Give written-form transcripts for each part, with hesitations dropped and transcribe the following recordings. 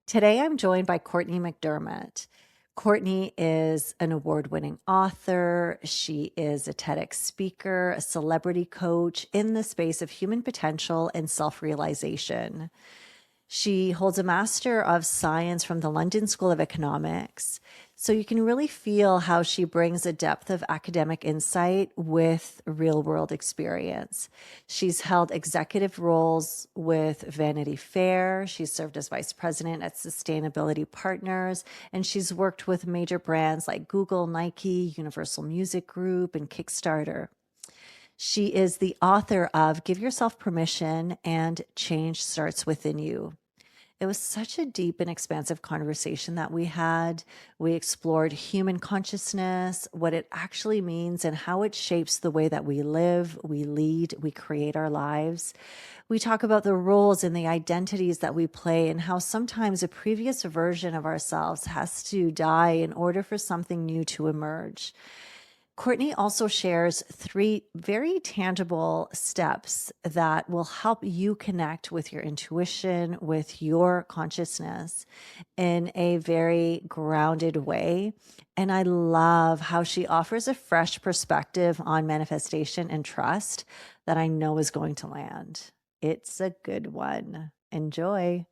Today, I'm joined by Cortney McDermott. Cortney is an award winning author. She is a TEDx speaker, a celebrity coach in the space of human potential and self realization. She holds a Master of Science from the London School of Economics. So you can really feel how she brings a depth of academic insight with real world experience. She's held executive roles with Vanity Fair. She's served as vice president at Sustainability Partners, and she's worked with major brands like Google, Nike, Universal Music Group, and Kickstarter. She is the author of Give Yourself Permission and Change Starts Within You. It was such a deep and expansive conversation that we had. We explored human consciousness, what it actually means, and how it shapes the way that we live, we lead, we create our lives. We talk about the roles and the identities that we play, and how sometimes a previous version of ourselves has to die in order for something new to emerge. Cortney also shares 3 very tangible steps that will help you connect with your intuition, with your consciousness in a very grounded way. And I love how she offers a fresh perspective on manifestation and trust that I know is going to land. It's a good one. Enjoy.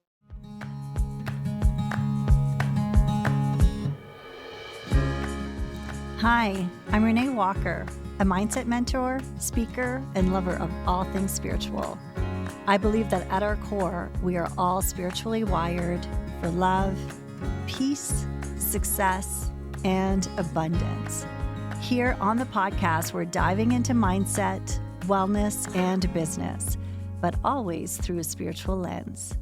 Hi, I'm Renée Walker, a mindset mentor, speaker, and lover of all things spiritual. I believe that at our core, we are all spiritually wired for love, peace, success, and abundance. Here on the podcast, we're diving into mindset, wellness, and business, but always through a spiritual lens.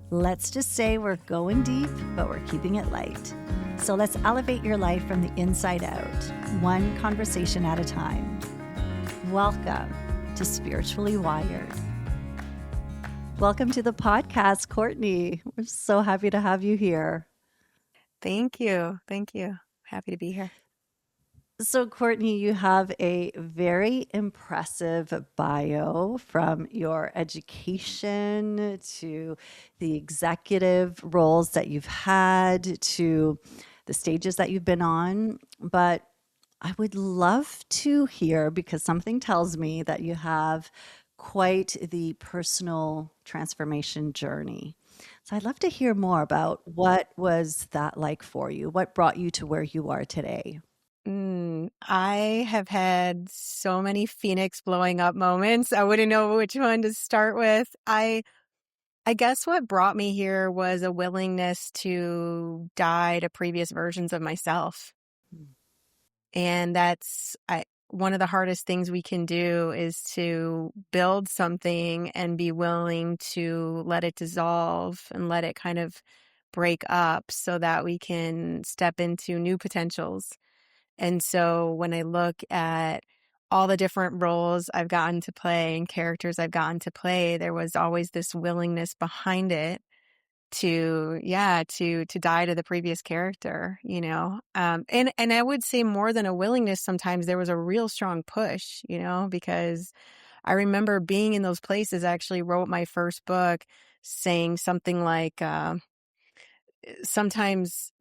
Let's just say we're going deep, but we're keeping it light. So let's elevate your life from the inside out, one conversation at a time. Welcome to Spiritually Wired. Welcome to the podcast, Cortney. We're so happy to have you here. Thank you. Thank you. Happy to be here. So, Cortney, you have a very impressive bio from your education to the executive roles that you've had to the stages that you've been on. But I would love to hear, because something tells me that you have quite the personal transformation journey. So I'd love to hear more about what was that like for you? What brought you to where you are today? I have had so many Phoenix blowing up moments. I wouldn't know which one to start with. I guess what brought me here was a willingness to die to previous versions of myself. And one of the hardest things we can do is to build something and be willing to let it dissolve and let it kind of break up so that we can step into new potentials. And so when I look at all the different roles I've gotten to play and characters I've gotten to play, there was always this willingness behind it to die to the previous character, you know. And I would say more than a willingness, sometimes there was a real strong push, you know, because I remember being in those places. I actually wrote my first book saying something like, sometimes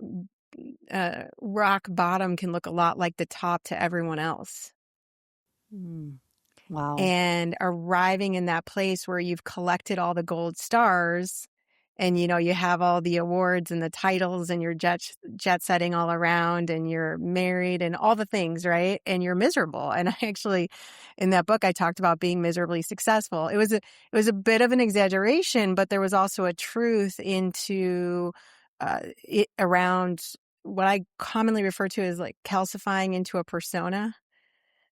rock bottom can look a lot like the top to everyone else. Wow. And arriving in that place where you've collected all the gold stars and, you know, you have all the awards and the titles and you're jet setting all around and you're married and all the things, right? And you're miserable. And I actually, in that book, I talked about being miserably successful. It was a bit of an exaggeration, but there was also a truth into it around what I commonly refer to as like calcifying into a persona.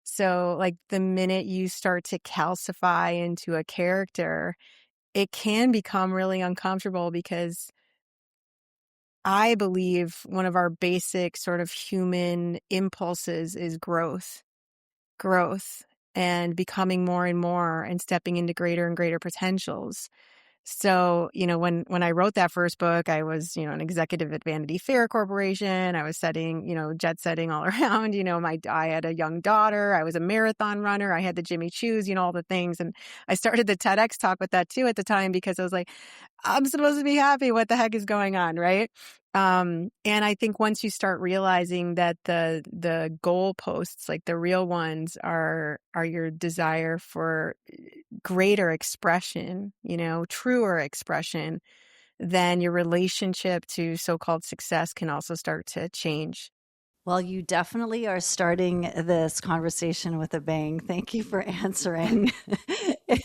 So like the minute you start to calcify into a character, it can become really uncomfortable because I believe one of our basic sort of human impulses is growth and becoming more and more and stepping into greater and greater potentials. So, you know, when I wrote that first book, I was, you know, an executive at Vanity Fair Corporation. I was setting, you know, jet setting all around, you know, I had a young daughter. I was a marathon runner. I had the Jimmy Choos, you know, all the things. And I started the TEDx talk with that too at the time because I was like, I'm supposed to be happy. What the heck is going on, right? And I think once you start realizing that the goalposts, like the real ones, are your desire for greater expression, truer expression, then your relationship to so-called success can also start to change. Well, you definitely are starting this conversation with a bang. Thank you for answering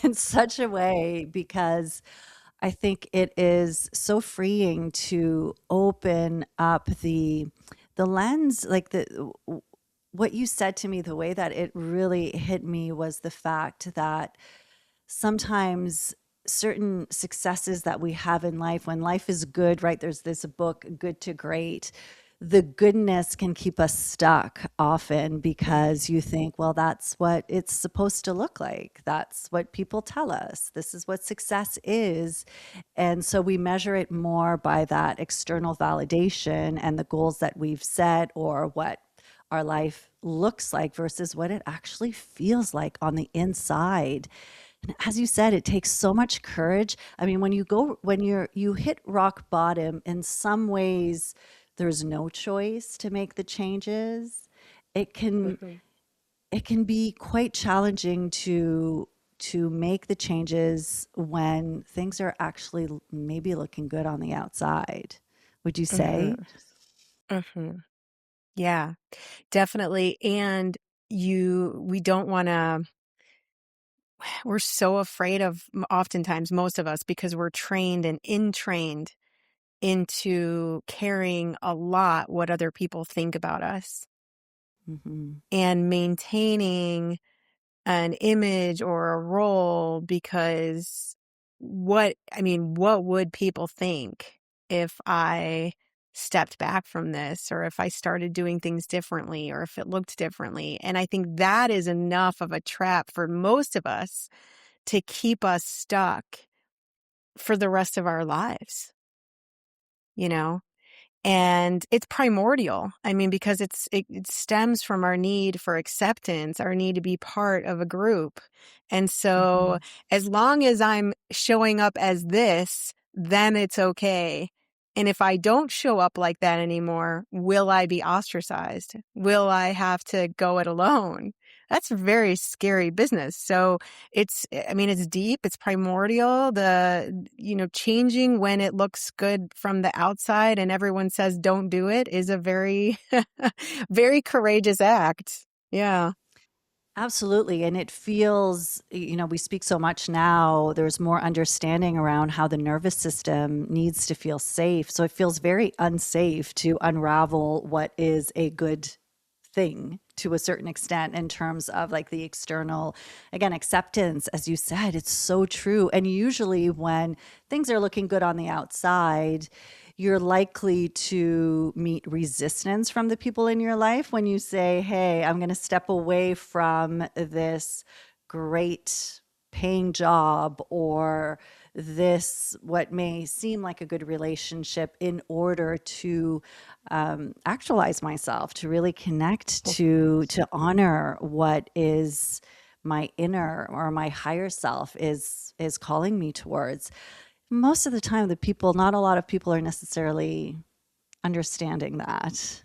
in such a way, because I think it is so freeing to open up the lens, like what you said to me, the way that it really hit me was the fact that sometimes certain successes that we have in life, when life is good, right? There's this book, Good to Great. The goodness can keep us stuck often because you think, well, that's what it's supposed to look like. That's what people tell us. This is what success is. And so we measure it more by that external validation and the goals that we've set, or what our life looks like versus what it actually feels like on the inside. And as you said, it takes so much courage. I mean, when you hit rock bottom, in some ways, there's no choice to make the changes. It can Mhm. it can be quite challenging to make the changes when things are actually maybe looking good on the outside. Would you say? Mhm. Mhm. Yeah, definitely. And we don't want to, we're so afraid of, oftentimes, most of us, because we're trained and entrained into caring a lot what other people think about us Hmm. and maintaining an image or a role, because what would people think if I stepped back from this, or if I started doing things differently, or if it looked differently? And I think that is enough of a trap for most of us to keep us stuck for the rest of our lives, you know? And it's primordial. I mean, because it stems from our need for acceptance, our need to be part of a group. And so Hmm. as long as I'm showing up as this, then it's okay. And if I don't show up like that anymore, will I be ostracized? Will I have to go it alone? That's very scary business. So it's deep, it's primordial. Changing when it looks good from the outside and everyone says don't do it is a very, very courageous act. Yeah. Absolutely. And it feels, we speak so much now, there's more understanding around how the nervous system needs to feel safe. So it feels very unsafe to unravel what is a good thing to a certain extent, in terms of like the external, again, acceptance. As you said, it's so true. And usually when things are looking good on the outside, you're likely to meet resistance from the people in your life when you say, hey, I'm going to step away from this great paying job, or this what may seem like a good relationship, in order to actualize myself, to really connect, to honor what is my inner, or my higher self is calling me towards. Most of the time, not a lot of people are necessarily understanding that.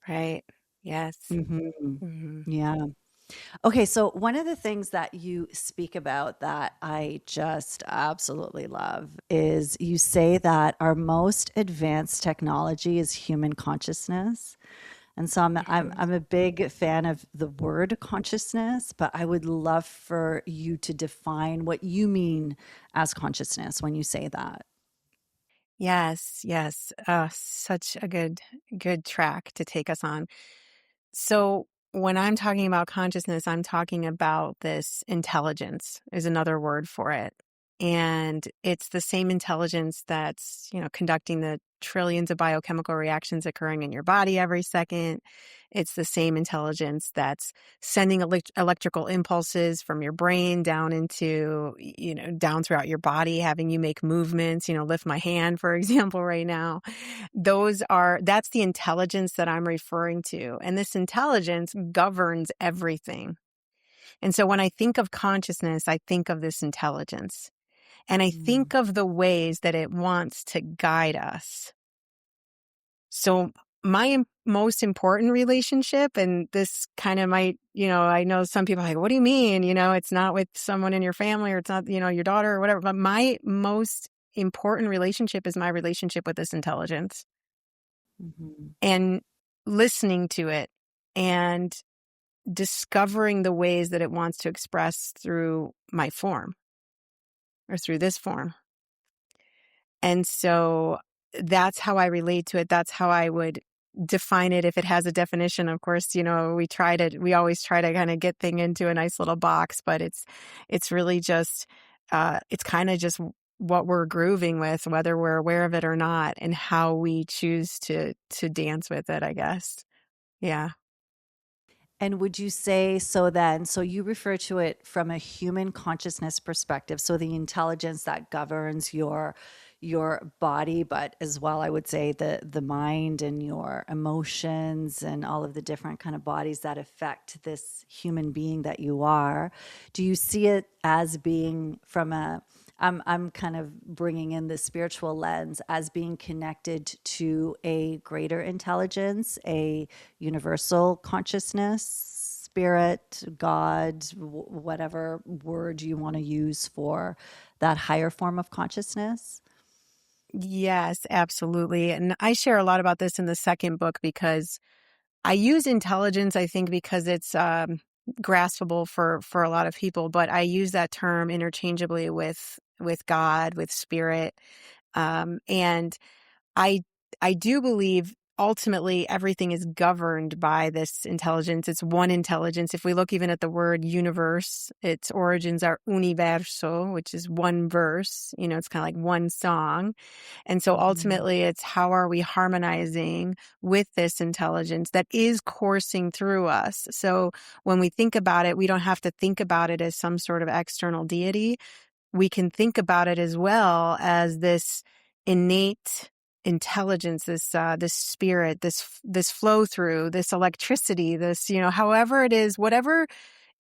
Right. Yes. Hmm. Hmm. Yeah. Okay, so one of the things that you speak about that I just absolutely love is, you say that our most advanced technology is human consciousness. And so I'm a big fan of the word consciousness, but I would love for you to define what you mean as consciousness when you say that. Yes. Yes. Such a good track to take us on. So when I'm talking about consciousness, I'm talking about this intelligence is another word for it. And it's the same intelligence that's, conducting the trillions of biochemical reactions occurring in your body every second. It's the same intelligence that's sending electrical impulses from your brain down into, down throughout your body, having you make movements, lift my hand, for example, right now. That's the intelligence that I'm referring to. And this intelligence governs everything. And so when I think of consciousness, I think of this intelligence. And I Mm. think of the ways that it wants to guide us. So my most important relationship, and this kind of might, I know some people are like, what do you mean? It's not with someone in your family, or it's not, your daughter or whatever. But my most important relationship is my relationship with this intelligence, Mhm. and listening to it and discovering the ways that it wants to express through my form, or through this form. And so that's how I relate to it. That's how I would define it if it has a definition. Of course, we always try to kind of get thing into a nice little box, but it's really just, it's kind of just what we're grooving with, whether we're aware of it or not, and how we choose to dance with it, I guess. Yeah. And would you say so then, so you refer to it from a human consciousness perspective, so the intelligence that governs your body, but as well I would say the mind and your emotions and all of the different kind of bodies that affect this human being that you are. Do you see it as being from a I'm kind of bringing in the spiritual lens as being connected to a greater intelligence, a universal consciousness, spirit, God, whatever word you want to use for that higher form of consciousness? Yes, absolutely. And I share a lot about this in the second book, because I use intelligence, I think, because it's graspable for a lot of people, but I use that term interchangeably with God, with spirit, and I I do believe ultimately everything is governed by this intelligence. It's one intelligence. If we look even at the word universe, its origins are universo, which is one verse. It's kind of like one song. And so Mhm. ultimately it's how are we harmonizing with this intelligence that is coursing through us. So when we think about it, we don't have to think about it as some sort of external deity. We can think about it as well as this innate intelligence, this spirit, this flow through, this electricity, this, however it is, whatever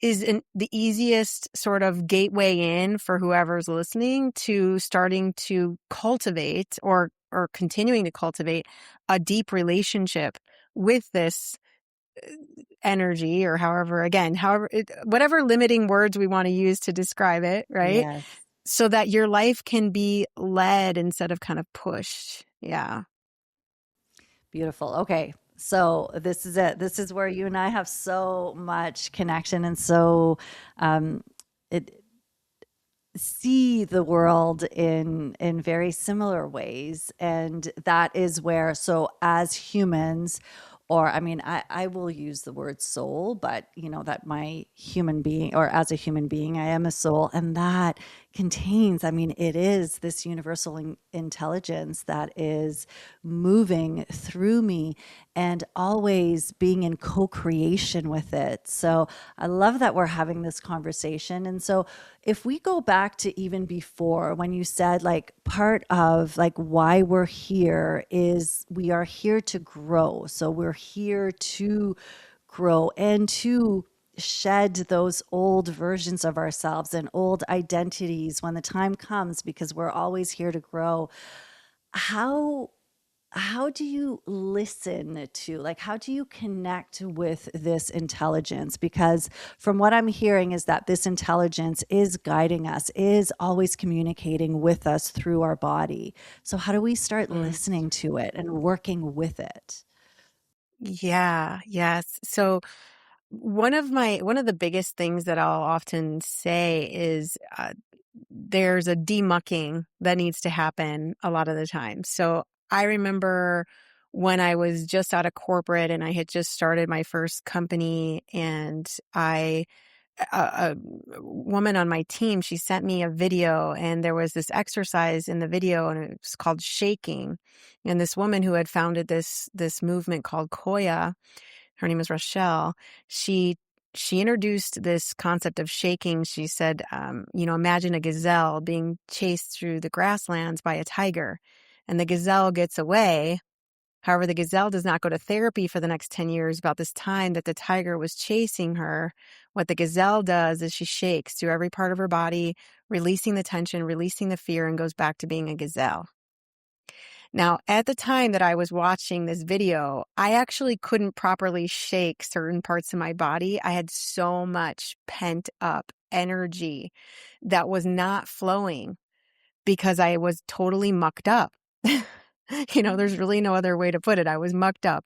is the easiest sort of gateway in for whoever's listening to starting to cultivate, or continuing to cultivate a deep relationship with this energy, or whatever limiting words we want to use to describe it, right? Yes. So that your life can be led instead of kind of pushed. Yeah. Beautiful. Okay. So this is it. This is where you and I have so much connection and so um it see the world in very similar ways, and that is where, so as humans, or I mean I will use the word soul, but that my human being, or as a human being I am a soul, and that contains, I mean it is this universal intelligence that is moving through me and always being in co-creation with it. So I love that we're having this conversation. And so if we go back to even before, when you said like part of like why we're here is we are here to grow. So we're here to grow and to shed those old versions of ourselves and old identities when the time comes, because we're always here to grow. How how do you listen to, like, how do you connect with this intelligence? Because from what I'm hearing is that this intelligence is guiding us, is always communicating with us through our body. So how do we start Mm. listening to it and working with it? Yeah. Yes. So one of the biggest things that I'll often say is, there's a demucking that needs to happen a lot of the time. So I remember when I was just out of corporate and I had just started my first company, and a woman on my team, she sent me a video, and there was this exercise in the video, and it was called shaking. And this woman who had founded this movement called Koya, her name is Rochelle. She she introduced this concept of shaking. She said, imagine a gazelle being chased through the grasslands by a tiger, and the gazelle gets away. However, the gazelle does not go to therapy for the next 10 years. About this time that the tiger was chasing her, what the gazelle does is she shakes through every part of her body, releasing the tension, releasing the fear, and goes back to being a gazelle. Now, at the time that I was watching this video, I actually couldn't properly shake certain parts of my body. I had so much pent up energy that was not flowing because I was totally mucked up. There's really no other way to put it. I was mucked up.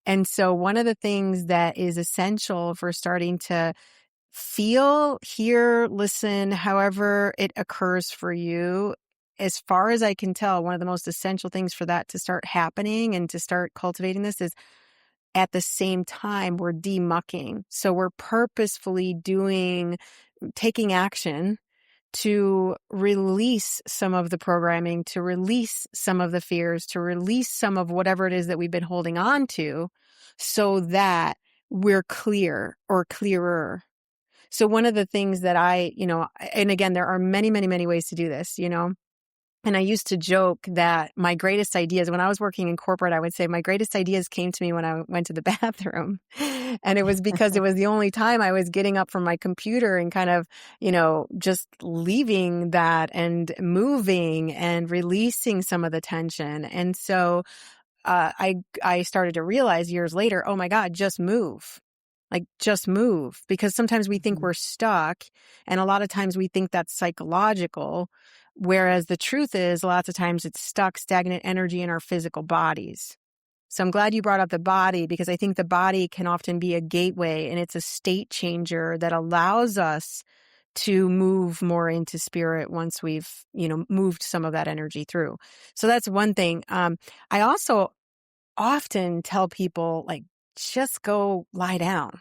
And so one of the things that is essential for starting to feel, hear, listen, however it occurs for you, as far as I can tell, one of the most essential things for that to start happening and to start cultivating this is at the same time we're demucking. So we're purposefully taking action to release some of the programming, to release some of the fears, to release some of whatever it is that we've been holding on to so that we're clear or clearer. So one of the things that and again, there are many, many, many ways to do this, and I used to joke that my greatest ideas, when I was working in corporate, I would say my greatest ideas came to me when I went to the bathroom. And it was because it was the only time I was getting up from my computer and kind of, just leaving that and moving and releasing some of the tension. And so I started to realize years later, oh my God, just move. Like just move, because sometimes we think Mhm. we're stuck, and a lot of times we think that's psychological, whereas the truth is lots of times it's stuck, stagnant energy in our physical bodies. So I'm glad you brought up the body, because I think the body can often be a gateway, and it's a state changer that allows us to move more into spirit once we've, moved some of that energy through. So that's one thing. I also often tell people, like, just go lie down,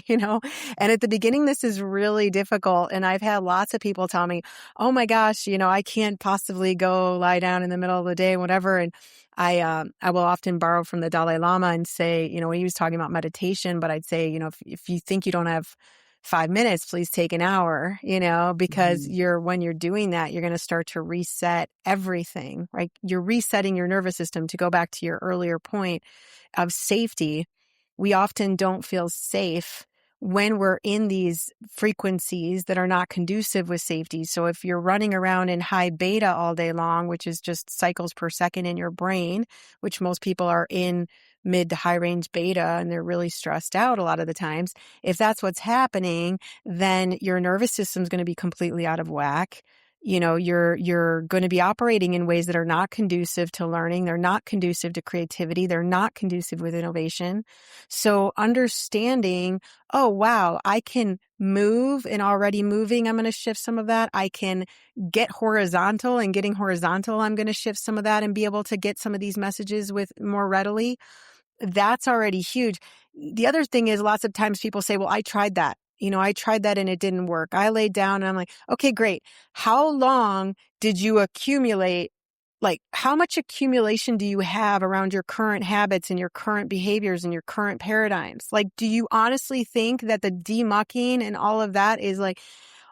and at the beginning, this is really difficult. And I've had lots of people tell me, oh my gosh, I can't possibly go lie down in the middle of the day, whatever. And I will often borrow from the Dalai Lama and say, when he was talking about meditation, but I'd say, if you think you don't have 5 minutes, please take an hour, because Mhm. when you're doing that, you're going to start to reset everything, right? You're resetting your nervous system. To go back to your earlier point of safety, we often don't feel safe when we're in these frequencies that are not conducive with safety. So if you're running around in high beta all day long, which is just cycles per second in your brain, which most people are in mid to high range beta, and they're really stressed out a lot of the times. If that's what's happening, then your nervous system is going to be completely out of whack. You're going to be operating in ways that are not conducive to learning. They're not conducive to creativity. They're not conducive with innovation. So understanding, oh, wow, I can move, and already moving, I'm going to shift some of that. I can get horizontal, and getting horizontal, I'm going to shift some of that and be able to get some of these messages with more readily. That's already huge. The other thing is, lots of times people say, well, I tried that. I tried that and it didn't work. I laid down and I'm like, okay, great. How long did you accumulate? Like, how much accumulation do you have around your current habits and your current behaviors and your current paradigms? Like, do you honestly think that the demucking and all of that is like,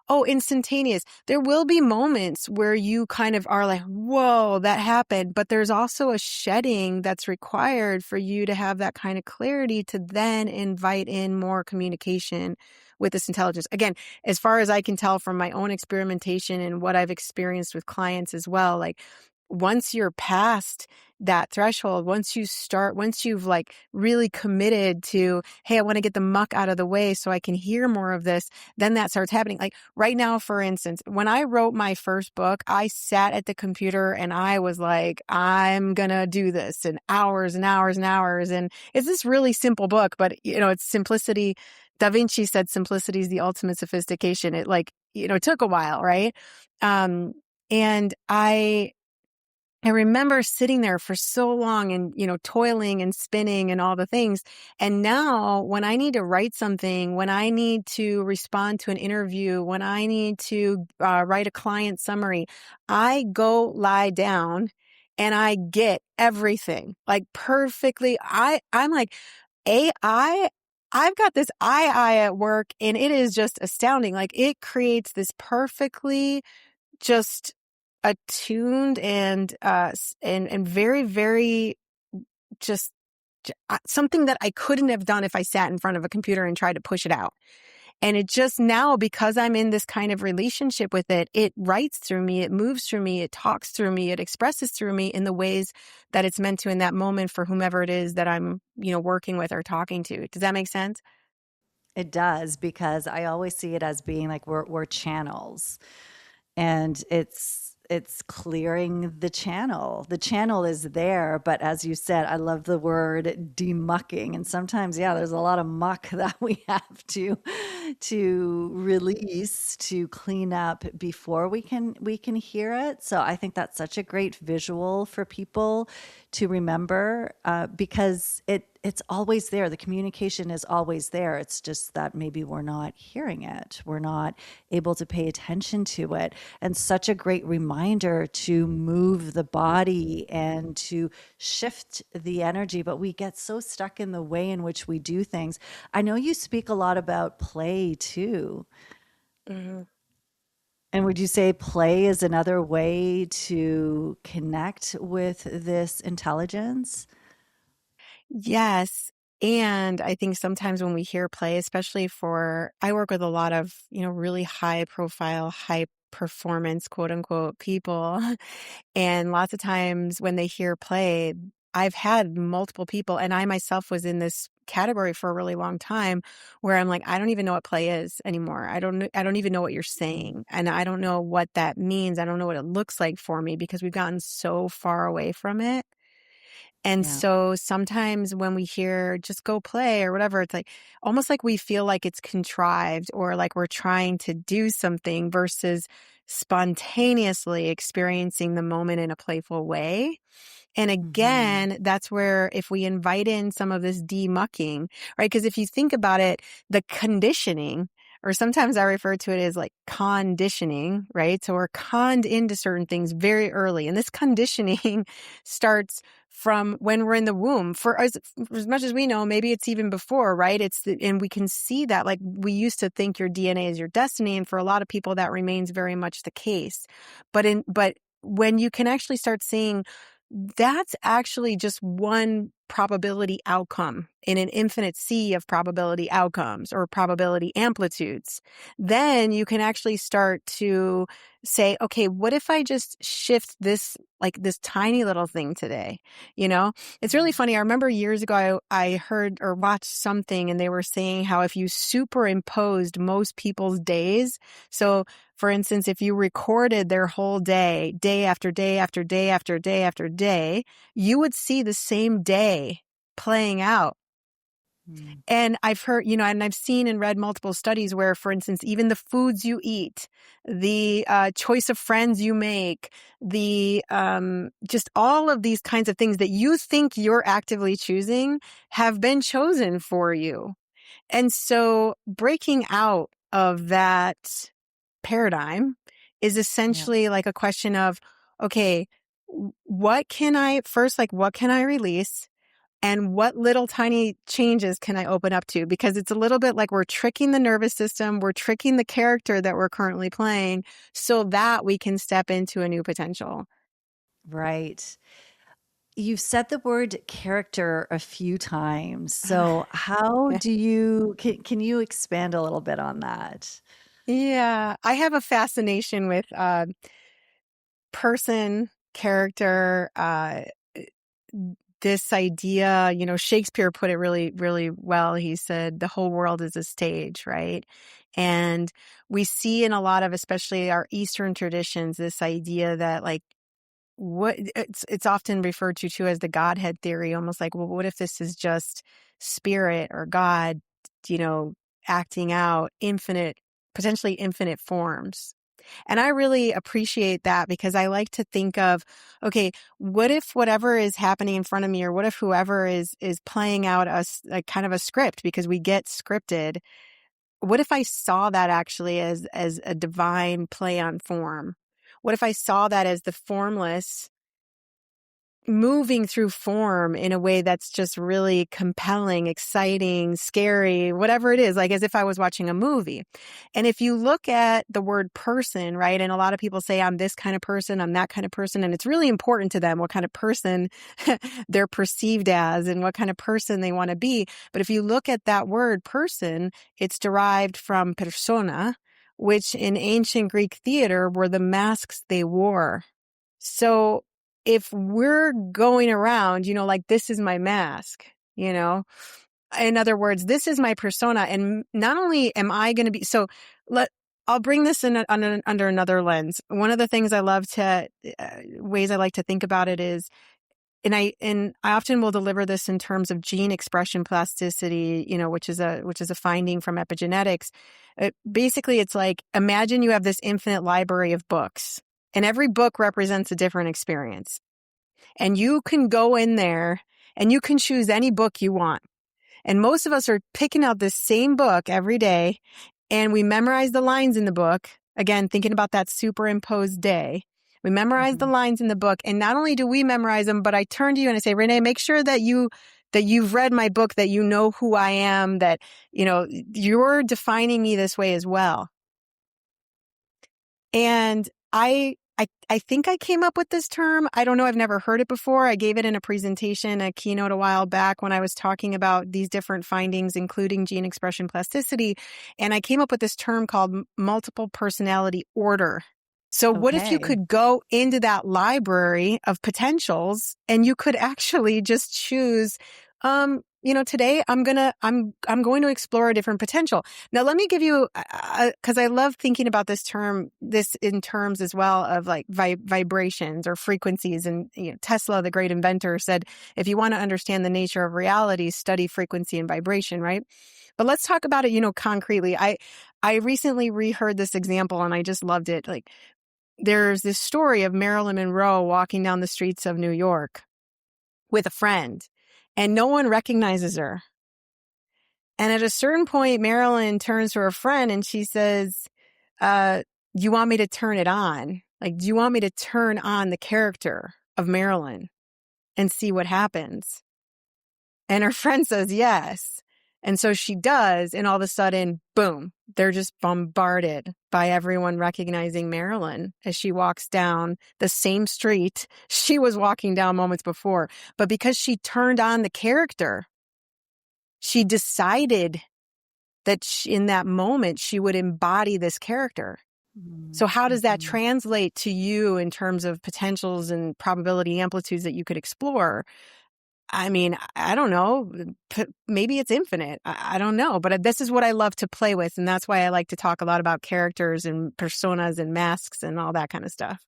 oh, instantaneous? There will be moments where you kind of are like, whoa, that happened. But there's also a shedding that's required for you to have that kind of clarity to then invite in more communication with this intelligence. Again, as far as I can tell from my own experimentation and what I've experienced with clients as well, like, once you're past that threshold, once you've like really committed to, hey, I want to get the muck out of the way so I can hear more of this, then that starts happening. Like right now, for instance, when I wrote my first book, I sat at the computer and I was like, I'm going to do this in hours and hours and hours. And it's this really simple book, but it's simplicity. Da Vinci said simplicity is the ultimate sophistication. It it took a while, right? And I remember sitting there for so long and, toiling and spinning and all the things. And now when I need to write something, when I need to respond to an interview, when I need to write a client summary, I go lie down and I get everything like perfectly. I'm like, AI, I've got this I at work, and it is just astounding. Like, it creates this perfectly just attuned and very, very just something that I couldn't have done if I sat in front of a computer and tried to push it out. And it just now, because I'm in this kind of relationship with it, it writes through me, it moves through me, it talks through me, it expresses through me in the ways that it's meant to in that moment for whomever it is that I'm, working with or talking to. Does that make sense? It does, because I always see it as being like we're channels, and it's clearing the channel. The channel is there, but as you said, I love the word demucking. And sometimes, yeah, there's a lot of muck that we have to release, to clean up before we can hear it. So I think that's such a great visual for people to remember, because it's always there. The communication is always there. It's just that maybe we're not hearing it. We're not able to pay attention to it. And such a great reminder to move the body and to shift the energy. But we get so stuck in the way in which we do things. I know you speak a lot about play too. Mhm. And would you say play is another way to connect with this intelligence? Yes. And I think sometimes when we hear play, especially I work with a lot of, really high profile, high performance, quote unquote, people. And lots of times when they hear play, I've had multiple people, and I myself was in this category for a really long time where I'm like, I don't even know what play is anymore. I don't even know what you're saying. And I don't know what that means. I don't know what it looks like for me because we've gotten so far away from it. And Yeah. so sometimes when we hear just go play or whatever, it's like almost like we feel like it's contrived or like we're trying to do something versus spontaneously experiencing the moment in a playful way. And Hmm. again, that's where if we invite in some of this demucking, right? Because if you think about it, the conditioning, or sometimes I refer to it as like conditioning, right? So we're conned into certain things very early. And this conditioning starts from when we're in the womb. For as much as we know, maybe it's even before, right? And we can see that, like, we used to think your DNA is your destiny. And for a lot of people, that remains very much the case. But when you can actually start seeing that's actually just one probability outcome in an infinite sea of probability outcomes or probability amplitudes. Then you can actually start to say, okay, what if I just shift this, like this tiny little thing today? It's really funny. I remember years ago, I heard or watched something and they were saying how if you superimposed most people's days, so for instance, if you recorded their whole day, day after day after day after day after day, you would see the same day playing out. Mm. And I've heard, and I've seen and read multiple studies where, for instance, even the foods you eat, the choice of friends you make, the just all of these kinds of things that you think you're actively choosing have been chosen for you. And so breaking out of that paradigm is Yeah. essentially like a question of, okay, what can I release? And what little tiny changes can I open up to? Because it's a little bit like we're tricking the nervous system, we're tricking the character that we're currently playing so that we can step into a new potential. Right. You've said the word character a few times. So how Yeah. do can you expand a little bit on that? Yeah. I have a fascination with person, character, this idea, Shakespeare put it really, really well. He said, the whole world is a stage, right? And we see in a lot of, especially our Eastern traditions, this idea that like, it's often referred to too as the Godhead theory, almost like, well, what if this is just spirit or God, you know, acting out potentially infinite forms? And I really appreciate that because I like to think of, okay, what if whatever is happening in front of me, or what if whoever is playing out a kind of a script, because we get scripted. What if I saw that actually as a divine play on form? What if I saw that as the formless moving through form in a way that's just really compelling, exciting, scary, whatever it is, like as if I was watching a movie. And if you look at the word person, right? And a lot of people say, I'm this kind of person, I'm that kind of person. And it's really important to them what kind of person they're perceived as and what kind of person they want to be. But if you look at that word person, it's derived from persona, which in ancient Greek theater were the masks they wore. So if we're going around, like this is my mask, in other words, this is my persona. And not only am I going to be, so I'll bring this in under another lens. One of the things I love to, ways I like to think about it is, and I often will deliver this in terms of gene expression plasticity, which is a finding from epigenetics. Basically, it's like, imagine you have this infinite library of books, and every book represents a different experience. And you can go in there and you can choose any book you want. And most of us are picking out this same book every day, and we memorize the lines in the book. Again, thinking about that superimposed day. We memorize the lines in the book, and not only do we memorize them, but I turn to you and I say, Renee, make sure that you've read my book, that you know who I am, that you're defining me this way as well. And I think I came up with this term. I don't know. I've never heard it before. I gave it in a presentation, a keynote a while back when I was talking about these different findings, including gene expression plasticity. And I came up with this term called multiple personality order. So what if you Okay. could go into that library of potentials and you could actually just choose, today I'm going to explore a different potential. Now, let me give you, because I love thinking about this in terms as well of like vibrations or frequencies. And Tesla, the great inventor, said, if you want to understand the nature of reality, study frequency and vibration, right? But let's talk about it, concretely. I recently reheard this example and I just loved it. Like, there's this story of Marilyn Monroe walking down the streets of New York with a friend, and no one recognizes her. And at a certain point, Marilyn turns to her friend and she says, you want me to turn it on? Like, do you want me to turn on the character of Marilyn and see what happens? And her friend says, yes. And so she does. And all of a sudden, boom, they're just bombarded by everyone recognizing Marilyn as she walks down the same street she was walking down moments before. But because she turned on the character, she decided that in that moment, she would embody this character. So how does that translate to you in terms of potentials and probability amplitudes that you could explore? I mean, I don't know. Maybe it's infinite. I don't know. But this is what I love to play with. And that's why I like to talk a lot about characters and personas and masks and all that kind of stuff.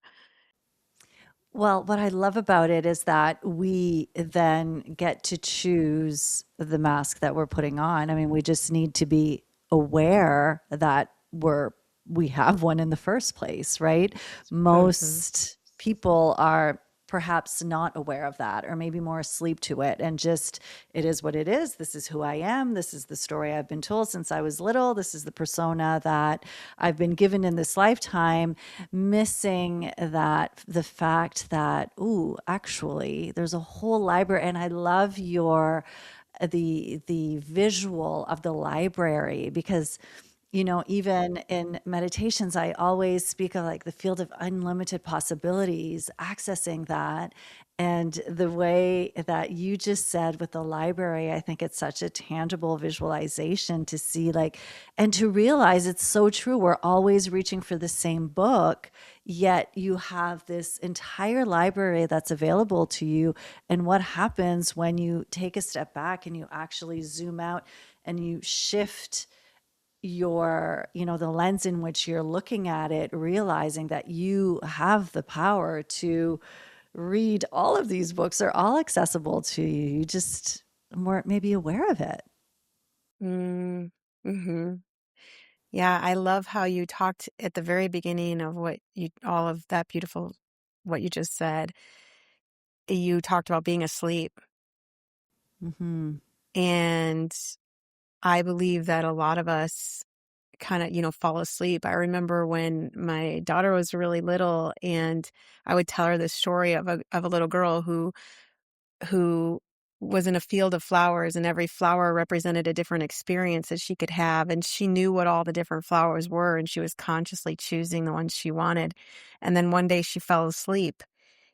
Well, what I love about it is that we then get to choose the mask that we're putting on. I mean, we just need to be aware that we have one in the first place, right? Mm-hmm. Most people are perhaps not aware of that, or maybe more asleep to it, and just, it is what it is. This is who I am. This is the story I've been told since I was little. This is the persona that I've been given in this lifetime, missing that the fact that, ooh, actually there's a whole library. And I love the visual of the library, because even in meditations, I always speak of like the field of unlimited possibilities, accessing that. And the way that you just said with the library, I think it's such a tangible visualization to see, like, and to realize it's so true. We're always reaching for the same book, yet you have this entire library that's available to you. And what happens when you take a step back and you actually zoom out and you shift the lens in which you're looking at it, realizing that you have the power to read all of these books. They're all accessible to you. You just weren't maybe aware of it. Mm-hmm. Yeah, I love how you talked at the very beginning of all of that beautiful, what you just said. You talked about being asleep. Mm-hmm. And I believe that a lot of us kind of, fall asleep. I remember when my daughter was really little, and I would tell her this story of a little girl who was in a field of flowers, and every flower represented a different experience that she could have. And she knew what all the different flowers were, and she was consciously choosing the ones she wanted. And then one day she fell asleep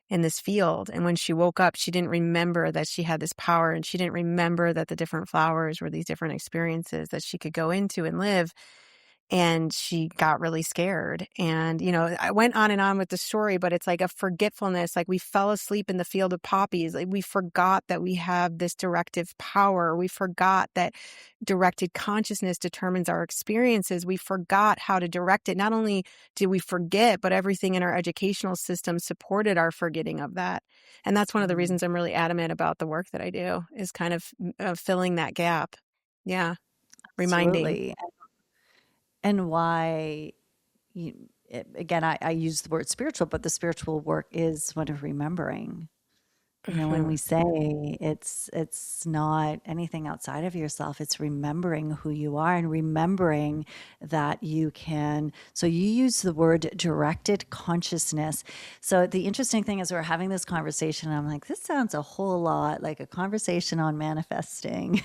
in this field. And when she woke up, she didn't remember that she had this power, and she didn't remember that the different flowers were these different experiences that she could go into and live. And she got really scared. And, I went on and on with the story, but it's like a forgetfulness. Like, we fell asleep in the field of poppies. Like, we forgot that we have this directive power. We forgot that directed consciousness determines our experiences. We forgot how to direct it. Not only did we forget, but everything in our educational system supported our forgetting of that. And that's one of the Mm, reasons I'm really adamant about the work that I do, is kind of filling that gap. Yeah. Reminding. absolutely. And why again, I use the word spiritual, but the spiritual work is one of remembering. When we say it's not anything outside of yourself, it's remembering who you are and remembering that you can. So you use the word directed consciousness. So the interesting thing is we're having this conversation. And I'm like, this sounds a whole lot like a conversation on manifesting,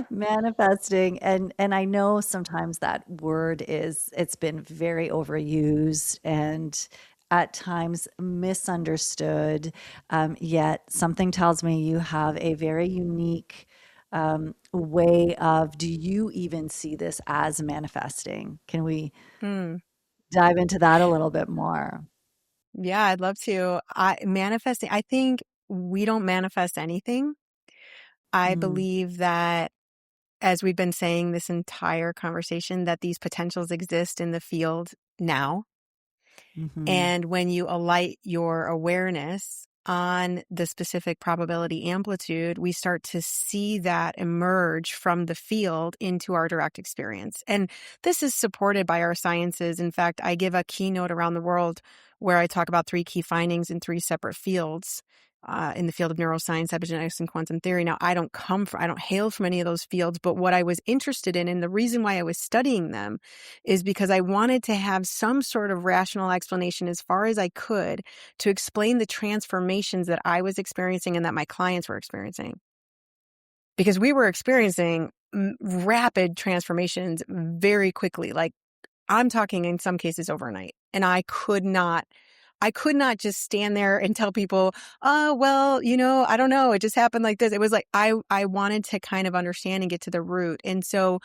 manifesting. And I know sometimes that word it's been very overused and at times misunderstood. Yet something tells me you have a very unique way of, do you even see this as manifesting? Can we Hmm. dive into that a little bit more? Yeah, I'd love to. Manifesting, I think we don't manifest anything. I Mm, believe that, as we've been saying this entire conversation, that these potentials exist in the field now. mm-hmm, And when you alight your awareness on the specific probability amplitude, we start to see that emerge from the field into our direct experience. And this is supported by our sciences. In fact, I give a keynote around the world where I talk about 3 key findings in 3 separate fields. In the field of neuroscience, epigenetics, and quantum theory. Now, I don't hail from any of those fields, but what I was interested in, and the reason why I was studying them, is because I wanted to have some sort of rational explanation as far as I could to explain the transformations that I was experiencing and that my clients were experiencing. Because we were experiencing rapid transformations very quickly. Like, I'm talking in some cases overnight. And I could not just stand there and tell people, oh, well, I don't know. It just happened like this. It was like, I wanted to kind of understand and get to the root. And so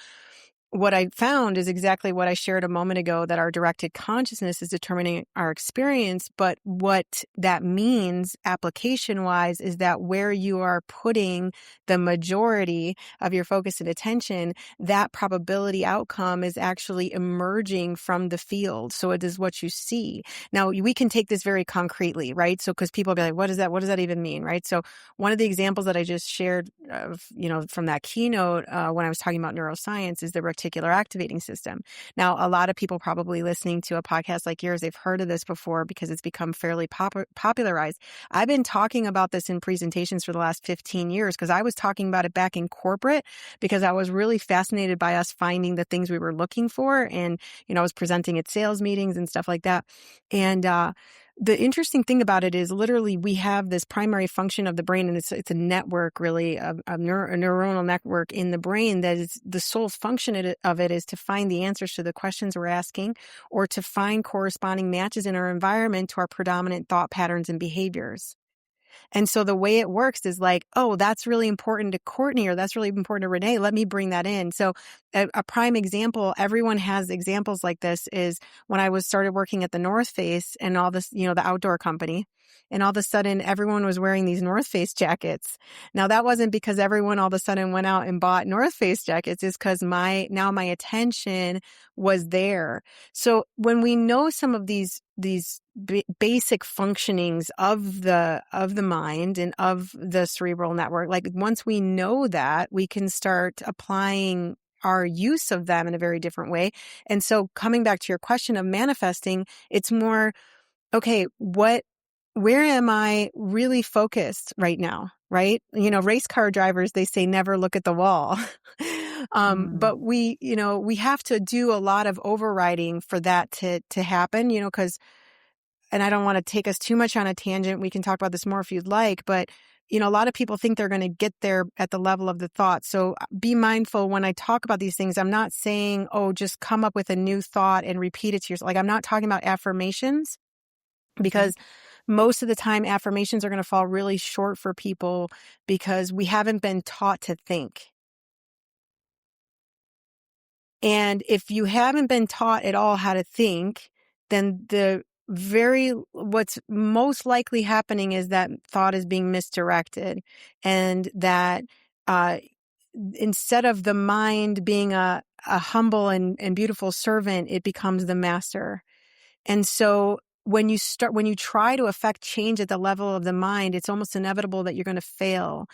what I found is exactly what I shared a moment ago, that our directed consciousness is determining our experience. But what that means application wise is that where you are putting the majority of your focus and attention, that probability outcome is actually emerging from the field. So it is what you see. Now, we can take this very concretely, right? So, because people will be like, what is that? What does that even mean? Right. So one of the examples that I just shared, from that keynote when I was talking about neuroscience, is the reticular activating system. Now, a lot of people probably listening to a podcast like yours, they've heard of this before because it's become fairly popularized. I've been talking about this in presentations for the last 15 years because I was talking about it back in corporate because I was really fascinated by us finding the things we were looking for. And, I was presenting at sales meetings and stuff like that. And the interesting thing about it is literally we have this primary function of the brain, and it's a network, really, a neuronal network in the brain that is the sole function of it is to find the answers to the questions we're asking, or to find corresponding matches in our environment to our predominant thought patterns and behaviors. And so the way it works is like, oh, that's really important to Cortney, or that's really important to Renee. Let me bring that in. So a prime example, everyone has examples like this, is when I started working at the North Face and all this, the outdoor company. And all of a sudden, everyone was wearing these North Face jackets. Now, that wasn't because everyone all of a sudden went out and bought North Face jackets. It's because my attention was there. So when we know some of these basic functionings of the mind and of the cerebral network, like once we know that, we can start applying our use of them in a very different way. And so coming back to your question of manifesting, it's more, okay, where am I really focused right now? Right? Race car drivers, they say never look at the wall. Mm. But we have to do a lot of overriding for that to happen, because, and I don't want to take us too much on a tangent. We can talk about this more if you'd like, but a lot of people think they're going to get there at the level of the thought. So be mindful when I talk about these things. I'm not saying, oh, just come up with a new thought and repeat it to yourself. Like, I'm not talking about affirmations, because most of the time affirmations are going to fall really short for people because we haven't been taught to think. And if you haven't been taught at all how to think, then what's most likely happening is that thought is being misdirected, and that instead of the mind being a humble and beautiful servant, it becomes the master. And so when you try to affect change at the level of the mind, it's almost inevitable that you're going to fail.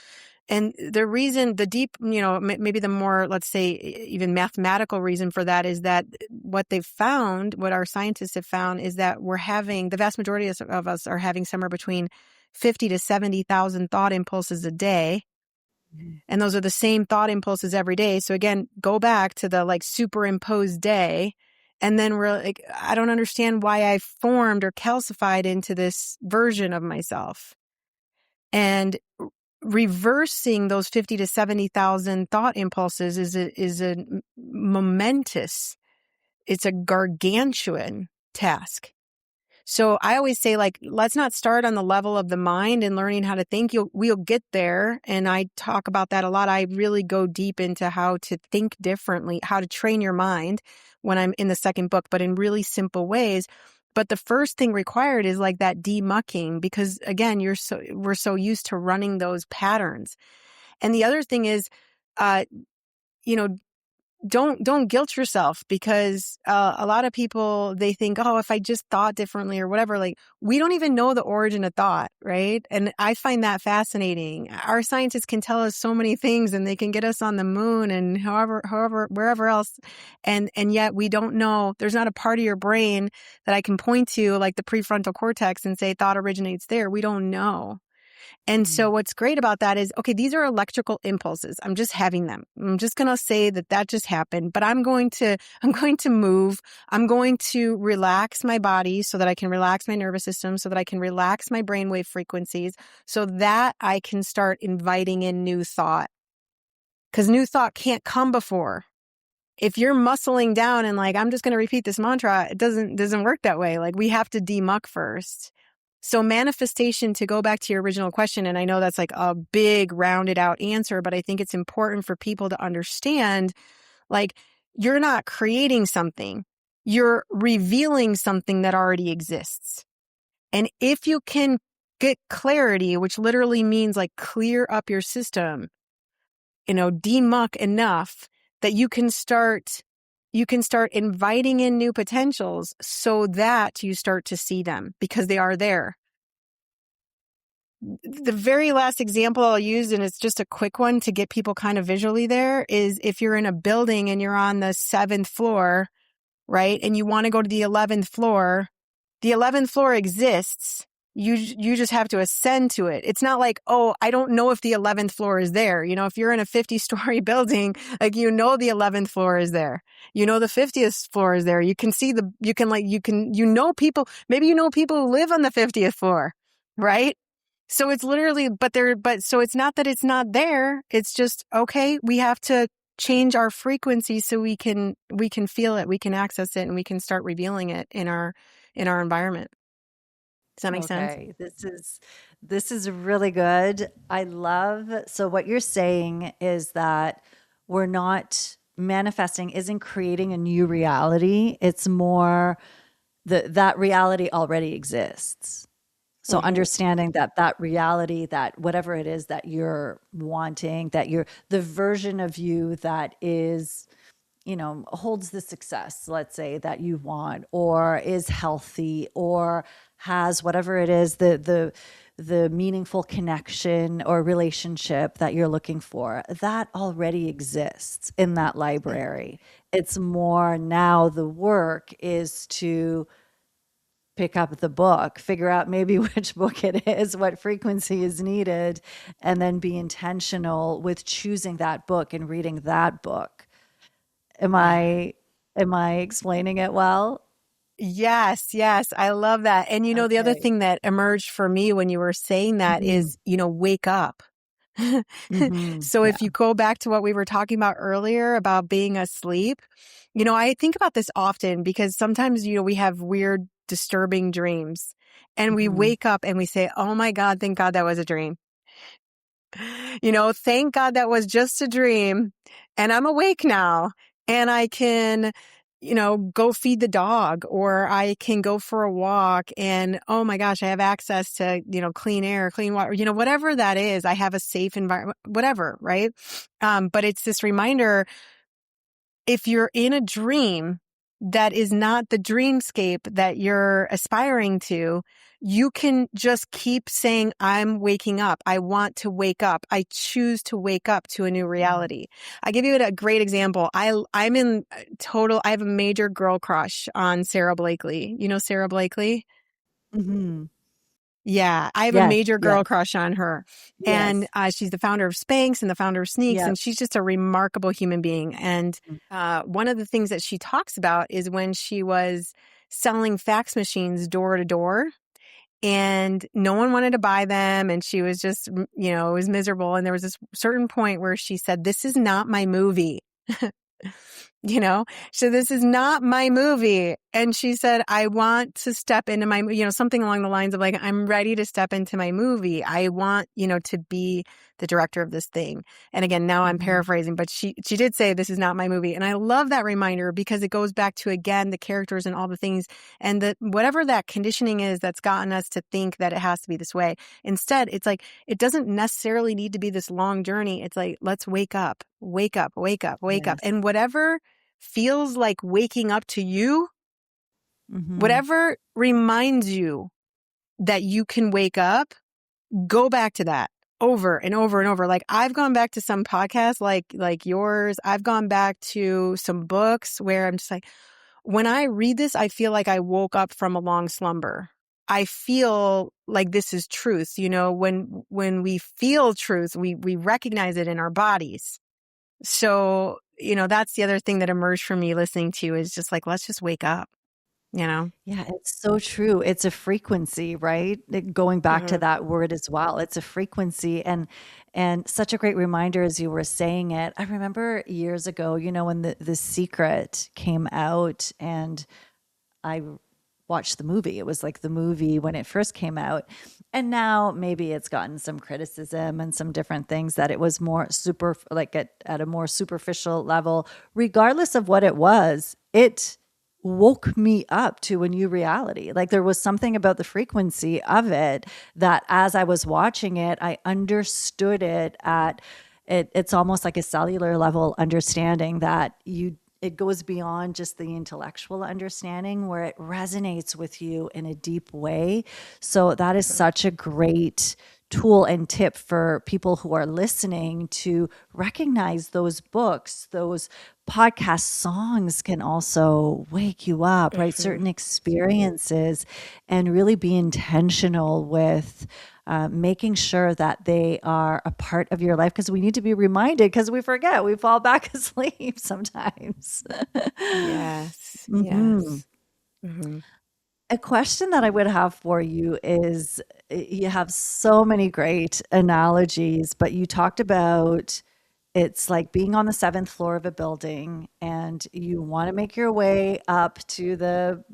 And the reason, the deep, maybe the more, let's say, even mathematical reason for that is that what our scientists have found is that the vast majority of us are having somewhere between 50 to 70,000 thought impulses a day. And those are the same thought impulses every day. So again, go back to the superimposed day. And then we're like, I don't understand why I formed or calcified into this version of myself. And reversing those 50 to 70,000 thought impulses is a momentous, it's a gargantuan task. So I always say, let's not start on the level of the mind and learning how to think. We'll get there. And I talk about that a lot. I really go deep into how to think differently, how to train your mind when I'm in the second book, but in really simple ways. But the first thing required is that demucking, because again, we're so used to running those patterns. And the other thing is, you know, don't guilt yourself, because a lot of people, they think, oh, if I just thought differently or whatever, we don't even know the origin of thought, right? And I find that fascinating. Our scientists can tell us so many things, and they can get us on the moon and wherever else. And yet we don't know. There's not a part of your brain that I can point to, like the prefrontal cortex, and say thought originates there. We don't know. And so what's great about that is, okay, these are electrical impulses. I'm just having them. I'm just going to say that just happened, but I'm going to move. I'm going to relax my body so that I can relax my nervous system, so that I can relax my brainwave frequencies, so that I can start inviting in new thought. Because new thought can't come before. If you're muscling down and I'm just going to repeat this mantra, it doesn't work that way. We have to demuck first. So manifestation, to go back to your original question, and I know that's a big rounded out answer, but I think it's important for people to understand, you're not creating something, you're revealing something that already exists. And if you can get clarity, which literally means clear up your system, demuck enough that you can start inviting in new potentials, so that you start to see them because they are there. The very last example I'll use, and it's just a quick one to get people kind of visually there, is if you're in a building and you're on the 7th floor, right? And you want to go to the 11th floor. The 11th floor exists. You just have to ascend to it. It's not oh, I don't know if the 11th floor is there. If you're in a 50-story building, the 11th floor is there. The 50th floor is there. You can see people, maybe people who live on the 50th floor, right? So it's literally, so it's not that it's not there. It's just, okay, we have to change our frequency so we can feel it, we can access it, and we can start revealing it in our environment. Does that make sense? Okay, this is really good. So what you're saying is that we're not manifesting isn't creating a new reality. It's more that reality already exists. So understanding that reality, that whatever it is that you're wanting, that you're the version of you that is, holds the success, let's say, that you want, or is healthy, or has whatever it is, the meaningful connection or relationship that you're looking for, that already exists in that library. It's more now the work is to pick up the book, figure out maybe which book it is, what frequency is needed, and then be intentional with choosing that book and reading that book Am I explaining it well? Yes, yes, I love that. And the other Okay. thing that emerged for me when you were saying that Mhm. is, wake up. Mhm. So if Yeah. you go back to what we were talking about earlier about being asleep, I think about this often because sometimes, we have weird, disturbing dreams and we Mhm. wake up and we say, oh my God, thank God that was a dream. Thank God that was just a dream and I'm awake now and I can, go feed the dog or I can go for a walk and oh my gosh, I have access to, clean air, clean water, whatever that is. I have a safe environment, whatever, right? But it's this reminder if you're in a dream that is not the dreamscape that you're aspiring to, you can just keep saying, I'm waking up. I want to wake up. I choose to wake up to a new reality. I give you a great example. I'm in I have a major girl crush on Sarah Blakely. You know Sarah Blakely? Mhm. Yeah, I have a Yes, major girl yes, crush on her. And yes. she's the founder of Spanx and the founder of Sneaks, Yep. and she's just a remarkable human being. And Mm. one of the things that she talks about is when she was selling fax machines door to door and no one wanted to buy them. And she was just, it was miserable. And there was this certain point where she said, this is not my movie. you know so this is not my movie, and she said, I want to step into my, something along the lines of like, I'm ready to step into my movie. I want, to be the director of this thing. And again, now I'm Mhm. paraphrasing, but she did say, this is not my movie. And I love that reminder because it goes back to, again, the characters and all the things and the whatever that conditioning is that's gotten us to think that it has to be this way. Instead, it's like it doesn't necessarily need to be this long journey. It's like, let's wake up, wake up, wake up, wake up. Yes. And whatever feels like waking up to you, Mhm. whatever reminds you that you can wake up, go back to that over and over and over. Like I've gone back to some podcasts like yours. I've gone back to some books where I'm just like, when I read this, I feel like I woke up from a long slumber. I feel like this is truth. When we feel truth, we recognize it in our bodies. So, that's the other thing that emerged from me listening to you is just like, let's just wake up, you know? Yeah, it's so true. It's a frequency, right? Going back to Mhm. that word as well. It's a frequency and such a great reminder as you were saying it. I remember years ago, when the Secret came out and I watched the movie. It was like the movie when it first came out. And now maybe it's gotten some criticism and some different things that it was more super like at a more superficial level. Regardless of what it was, it woke me up to a new reality. Like there was something about the frequency of it that as I was watching it, I understood it it's almost like a cellular level understanding that it goes beyond just the intellectual understanding where it resonates with you in a deep way. So that is such a great tool and tip for people who are listening to recognize those books, those podcast songs can also wake you up, right? Mhm. Certain experiences, and really be intentional with making sure that they are a part of your life because we need to be reminded because we forget, we fall back asleep sometimes. Yes, hmm yes. Mhm. A question that I would have for you is you have so many great analogies, but you talked about it's like being on the seventh floor of a building and you want to make your way up to the,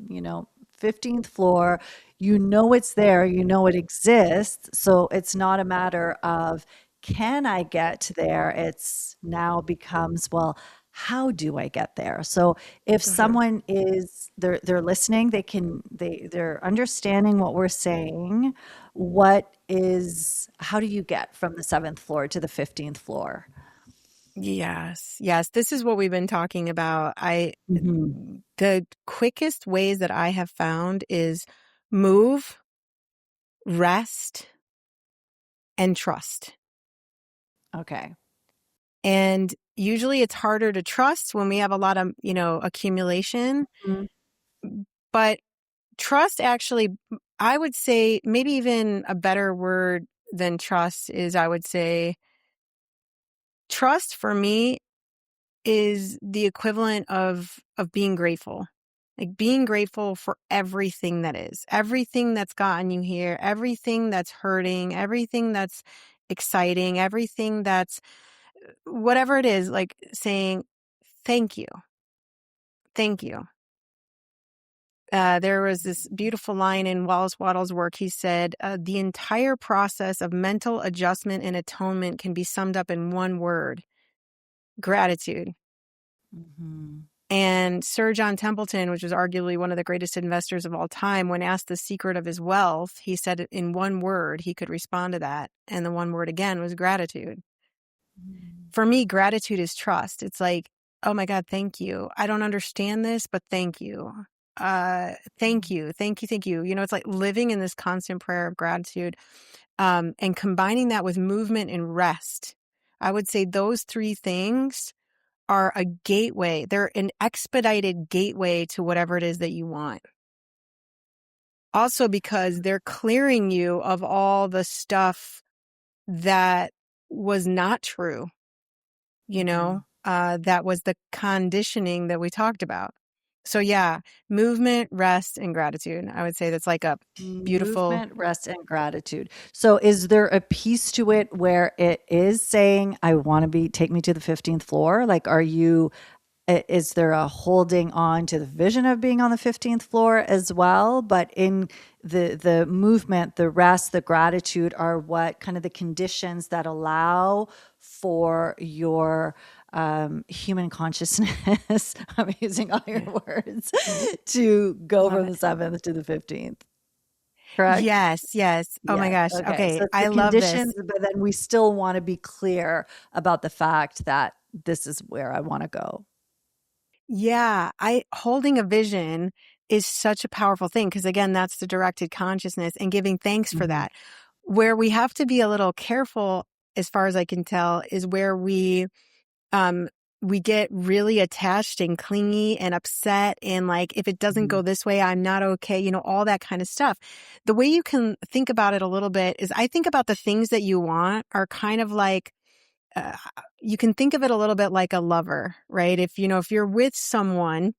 15th floor. You know it's there, you know it exists. So it's not a matter of can I get there? It's now becomes, well, how do I get there? So if Mhm. someone is they're listening, they're understanding what we're saying. How do you get from the seventh floor to the 15th floor? Yes, yes. This is what we've been talking about. Mhm. The quickest ways that I have found is move, rest, and trust. Okay. And usually it's harder to trust when we have a lot of, accumulation. Mhm. But trust actually, I would say maybe even a better word than trust is I would say trust for me is the equivalent of being grateful. Like being grateful for everything that is, everything that's gotten you here, everything that's hurting, everything that's exciting, everything that's whatever it is, like saying, thank you. Thank you. There was this beautiful line in Wallace Wattles' work. He said, the entire process of mental adjustment and atonement can be summed up in one word: gratitude. Mm-hmm. And Sir John Templeton, which was arguably one of the greatest investors of all time, when asked the secret of his wealth, he said in one word he could respond to that. And the one word again was gratitude. For me, gratitude is trust. It's like, oh my God, thank you. I don't understand this, but thank you. Thank you. Thank you. Thank you. You know, it's like living in this constant prayer of gratitude, and combining that with movement and rest. I would say those three things are a gateway. They're an expedited gateway to whatever it is that you want. Also, because they're clearing you of all the stuff that was not true, you know, that was the conditioning that we talked about. So yeah, movement, rest, and gratitude. I would say that's like a beautiful Movement, rest, and gratitude. So is there a piece to it where it is saying, I want to take me to the 15th floor? Like, is there a holding on to the vision of being on the 15th floor as well? But in the movement, the rest, the gratitude are what kind of the conditions that allow for your human consciousness, I'm using all your words, to go love from it. the 7th to the 15th. Correct? Yes, yes. Oh my Yes. gosh. Okay. Okay, So it's the I love this. conditions, but then we still want to be clear about the fact that this is where I want to go. Yeah, I holding a vision is such a powerful thing because again, that's the directed consciousness and giving thanks for Mhm. that. Where we have to be a little careful, as far as I can tell, is where um we get really attached and clingy and upset and like if it doesn't Mhm. go this way, I'm not okay, you know, all that kind of stuff. The way you can think about it a little bit is I think about the things that you want are kind of like uh, you can think of it a little bit like a lover, right? If you know, if you're with someone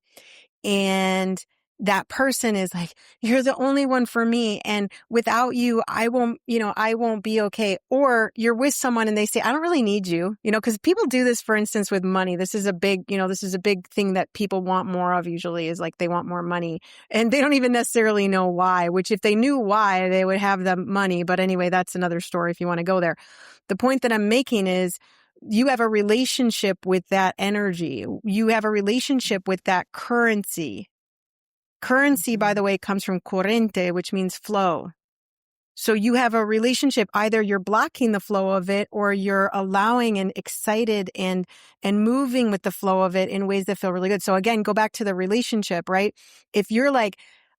and that person is like, you're the only one for me. And without you, I won't, you know, I won't be okay. Or you're with someone and they say, I don't really need you, you know, because people do this, for instance, with money. This is a big, you know, this is a big thing that people want more of usually is like they want more money and they don't even necessarily know why, which if they knew why, they would have the money. But anyway, that's another story if you want to go there. The point that I'm making is you have a relationship with that energy. You have a relationship with that currency. Currency, by Mhm. the way, comes from corrente, which means flow. So you have a relationship, either you're blocking the flow of it or you're allowing and excited and moving with the flow of it in ways that feel really good. So again, go back to the relationship, right? If you're like,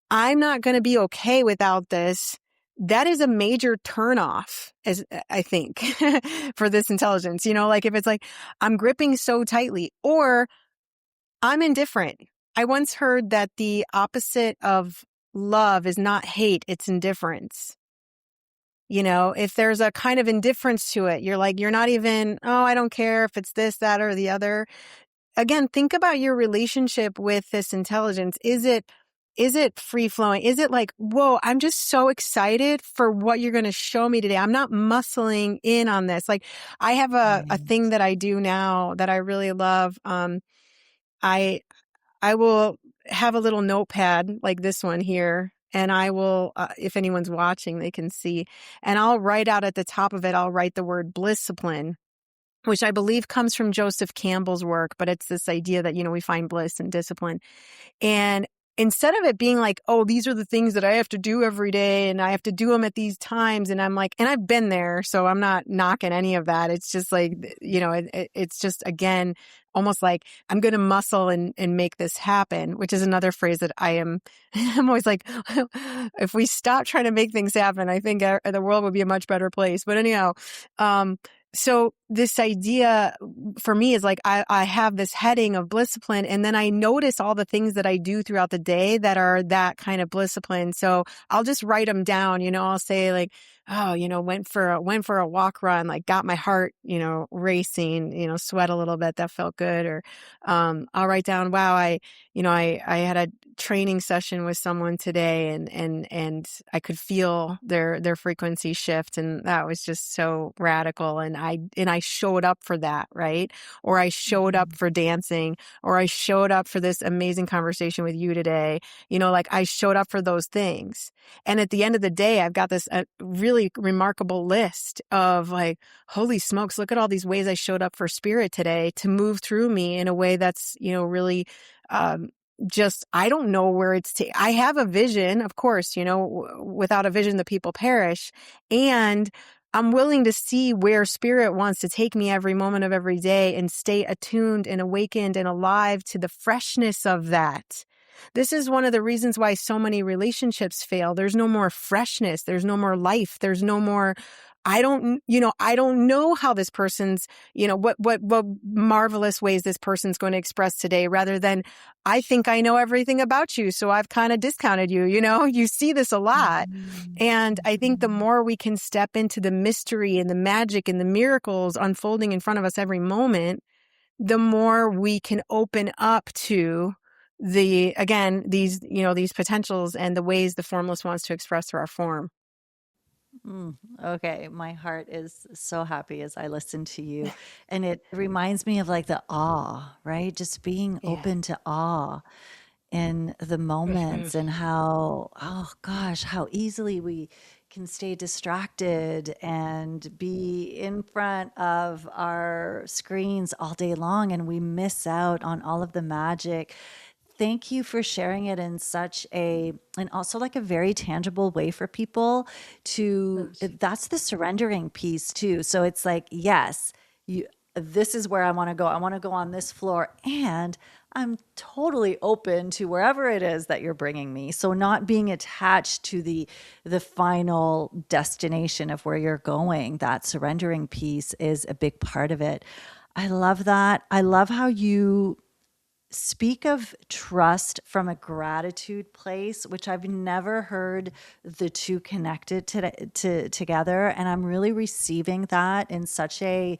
I'm not going to be okay without this, that is a major turnoff, as I think, for this intelligence. You know, like if it's like, I'm gripping so tightly or I'm indifferent. I once heard that the opposite of love is not hate, it's indifference. You know, if there's a kind of indifference to it, you're like, you're not even, oh, I don't care if it's this, that, or the other. Again, think about your relationship with this intelligence. Is it free flowing? Is it like, whoa, I'm just so excited for what you're going to show me today. I'm not muscling in on this. Like I have a Right. thing that I do now that I really love. I I will have a little notepad like this one here, and I will, if anyone's watching, they can see, and I'll write out at the top of it, I'll write the word blisscipline, which I believe comes from Joseph Campbell's work, but it's this idea that, you know, we find bliss in discipline. And instead of it being like, oh, these are the things that I have to do every day and I have to do them at these times. And I'm like, and I've been there, so I'm not knocking any of that. It's just like, you know, it's just, again, almost like I'm going to muscle and make this happen, which is another phrase that I'm always like, if we stop trying to make things happen, I think the world would be a much better place. But anyhow, um, so this idea for me is like, I have this heading of blisscipline and then I notice all the things that I do throughout the day that are that kind of blisscipline. So I'll just write them down, you know, I'll say like, oh, went for a walk run, like got my heart, racing, sweat a little bit. That felt good. Or I'll write down, wow, I had a training session with someone today, and I could feel their frequency shift, and that was just so radical. And I showed up for that, right? Or I showed up Mhm. for dancing, or I showed up for this amazing conversation with you today. Like I showed up for those things. And at the end of the day, I've got this really remarkable list of like, holy smokes, look at all these ways I showed up for spirit today to move through me in a way that's, really um, just, I don't know where I have a vision, of course, without a vision, the people perish. And I'm willing to see where spirit wants to take me every moment of every day and stay attuned and awakened and alive to the freshness of that. This is one of the reasons why so many relationships fail. There's no more freshness. There's no more life. There's no more, I don't know how this person's, what marvelous ways this person's going to express today, rather than, I think I know everything about you, so I've kind of discounted you, you see this a lot. Mhm. And I think the Mhm. more we can step into the mystery and the magic and the miracles unfolding in front of us every moment, the more we can open up to these potentials and the ways the formless wants to express through our form. Okay, my heart is so happy as I listen to you. And it reminds me of like the awe, right? Just being Yeah. open to awe in the Hmm. moments and how, oh gosh, how easily we can stay distracted and be in front of our screens all day long and we miss out on all of the magic. Thank you for sharing it in such a, and also like a very tangible way for people to, Yes. that's the surrendering piece too. So it's like, yes, you, this is where I want to go. I want to go on this floor and I'm totally open to wherever it is that you're bringing me. So not being attached to the final destination of where you're going, that surrendering piece is a big part of it. I love that. I love how you speak of trust from a gratitude place, which I've never heard the two connected together. And I'm really receiving that in such a,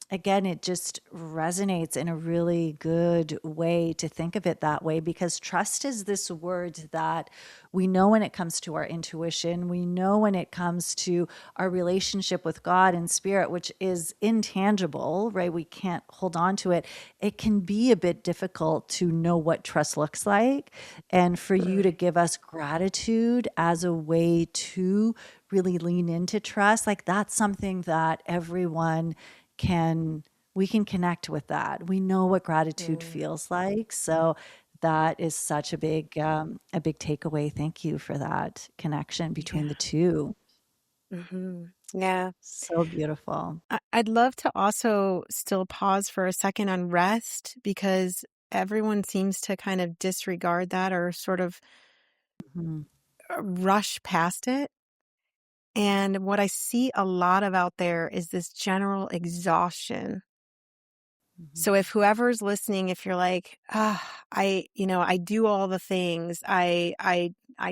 again, it just resonates in a really good way to think of it that way because trust is this word that we know when it comes to our intuition, we know when it comes to our relationship with God and spirit, which is intangible, right? We can't hold on to it. It can be a bit difficult to know what trust looks like. And for you to give us gratitude as a way to really lean into trust, like that's something that everyone can we can connect with that. We know what gratitude Mm. feels like. So that is such a big takeaway. Thank you for that connection between Yeah. the two. Yeah. So beautiful. I'd love to also still pause for a second on rest, because everyone seems to kind of disregard that or sort of Mhm. rush past it. And what I see a lot of out there is this general exhaustion. So Mhm. if whoever's listening, if you're like, I do all the things, I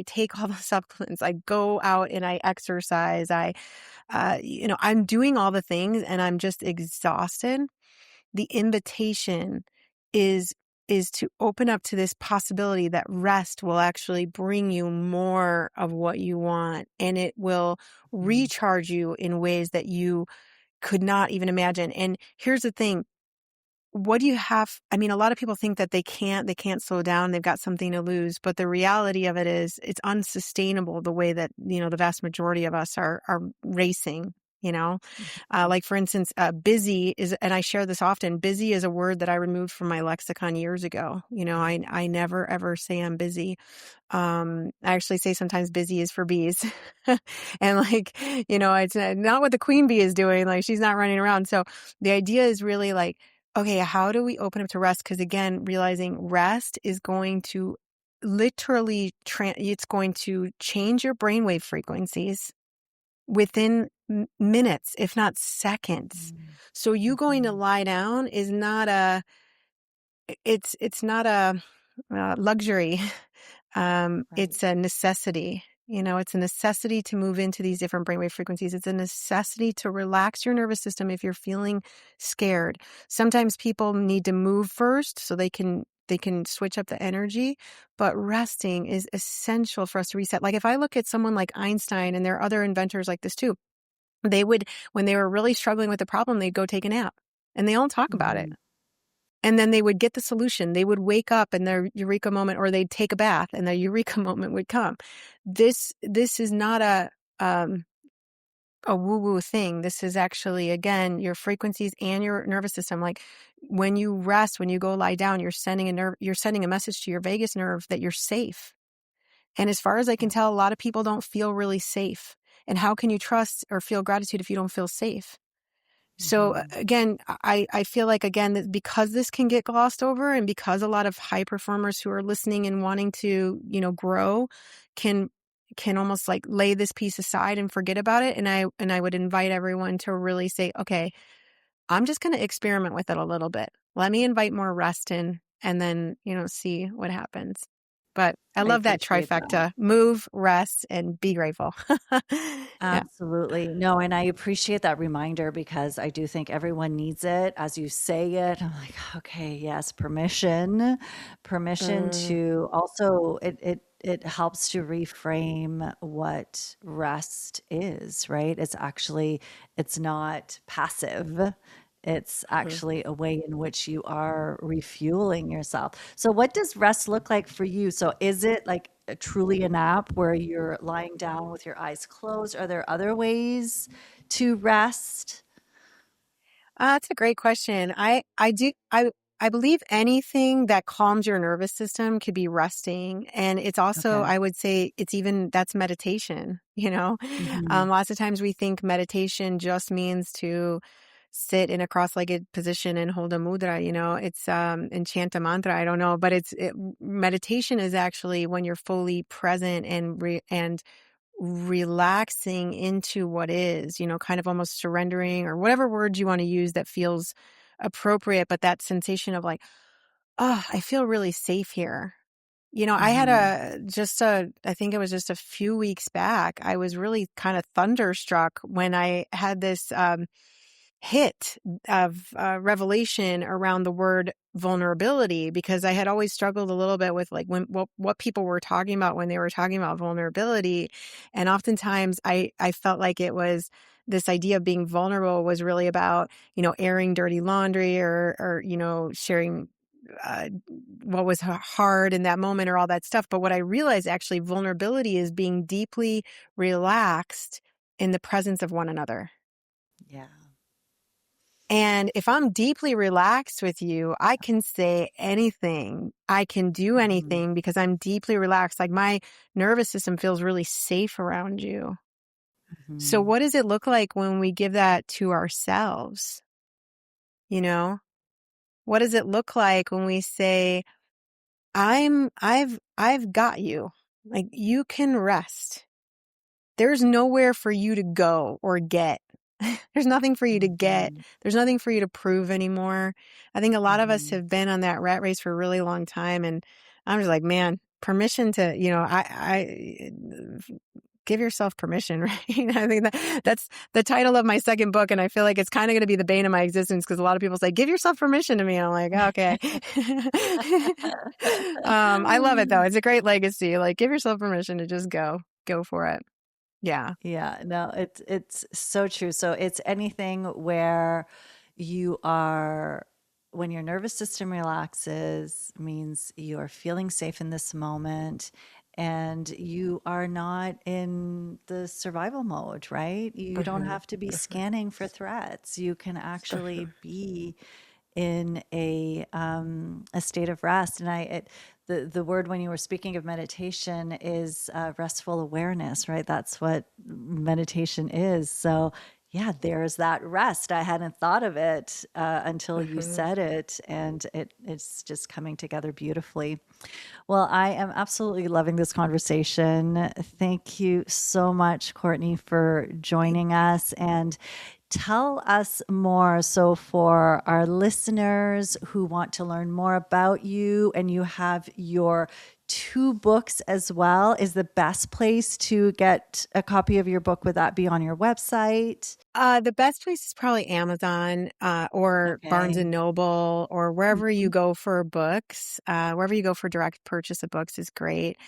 take all the supplements, I go out and I exercise, I'm doing all the things and I'm just exhausted. The invitation is to open up to this possibility that rest will actually bring you more of what you want, and it will Mhm. recharge you in ways that you could not even imagine. And here's the thing, what do you have? I mean, a lot of people think that they can't slow down. They've got something to lose. But the reality of it is it's unsustainable the way that, the vast majority of us are racing, you know, Mhm. like for instance, busy is, and I share this often, busy is a word that I removed from my lexicon years ago. I never ever say I'm busy. I actually say sometimes busy is for bees. And like, it's not what the queen bee is doing. Like she's not running around. So the idea is really like, okay, how do we open up to rest? Because again, realizing rest is going to literally, it's going to change your brainwave frequencies within minutes, if not seconds. So you going to Mhm. lie down is not it's not a luxury. Right. It's a necessity. It's a necessity to move into these different brainwave frequencies. It's a necessity to relax your nervous system if you're feeling scared. Sometimes people need to move first so they can switch up the energy, but resting is essential for us to reset. Like if I look at someone like Einstein, and there are other inventors like this too, they would, when they were really struggling with the problem, they'd go take a nap, and they all talk about it. Mhm. And then they would get the solution. They would wake up and their eureka moment, or they'd take a bath and their eureka moment would come. This is not um, a woo-woo thing. This is actually, again, your frequencies and your nervous system. Like when you rest, when you go lie down, you're sending a message to your vagus nerve that you're safe. And as far as I can Yeah. tell, a lot of people don't feel really safe. And how can you trust or feel gratitude if you don't feel safe? So Mhm. again, I feel like, again, that because this can get glossed over, and because a lot of high performers who are listening and wanting to, grow can almost like lay this piece aside and forget about it. And I would invite everyone to really say, okay, I'm just going to experiment with it a little bit. Let me invite more rest in, and then, see what happens. But I I love that appreciate that. trifecta: move, rest, and be grateful. Yeah. Absolutely. No, and I appreciate that reminder because I do think everyone needs it. As you say it, I'm like, okay, yes, permission. Permission Mm, to also it helps to reframe what rest is, right? It's not passive. It's mhm. actually a way in which you are refueling yourself. So what does rest look like for you? So is it like truly a nap where you're lying down with your eyes closed? Are there other ways to rest? That's a great question. I believe anything that calms your nervous system could be resting, and it's also, Okay. I would say, that's meditation. Mhm. Lots of times we think meditation just means to sit in a cross-legged position and hold a mudra. It's and chant a mantra. I don't know, but meditation is actually when you're fully present and relaxing into what is, kind of almost surrendering, or whatever word you want to use that feels appropriate. But that sensation of like, oh, I feel really safe here. I had Mhm. I think it was just a few weeks back, I was really kind of thunderstruck when I had this hit of revelation around the word vulnerability, because I had always struggled a little bit with like what people were talking about when they were talking about vulnerability. And oftentimes I felt like it was this idea of being vulnerable was really about, airing dirty laundry, or sharing uh, what was hard in that moment, or all that stuff. But what I realized, actually, vulnerability is being deeply relaxed in the presence of one another. Yeah. And if I'm deeply relaxed with you, I can say anything. I can do Mhm. anything because I'm deeply relaxed. Like my nervous system feels really safe around you. So Mhm. what does it look like when we give that to ourselves? You know, what does it look like when we say, I've got you. Like you can rest. There's nowhere for you to go or get. There's nothing for you to get. Mhm. There's nothing for you to prove anymore. I think a lot of us Mhm. have been on that rat race for a really long time. And I'm just like, man, permission to, give yourself permission, right? I think that's the title of my second book. And I feel like it's kind of going to be the bane of my existence, because a lot of people say, give yourself permission to me. I'm like, okay. I love it though. It's a great legacy. Like, give yourself permission to just go for it. Yeah. Yeah, no, it's so true. So it's anything where you are when your nervous system relaxes means you are feeling safe in this moment and you are not in the survival mode, right? You don't Mhm. have to be Mhm. scanning for threats. You can actually be in a state of rest. And the word when you were speaking of meditation is restful awareness, right? That's what meditation is. So yeah, there's that rest. I hadn't thought of it until you Mhm. said it, and it's just coming together beautifully. Well, I am absolutely loving this conversation. Thank you so much, Courtney, for joining us. And tell us more. So, for our listeners who want to learn more about you, and you have your 2 books as well. Is the best place to get a copy of your book? Would that be on your website? The best place is probably Amazon, or Barnes Okay. and Noble, or wherever you Mhm. go for books. Wherever you go for direct purchase of books is great.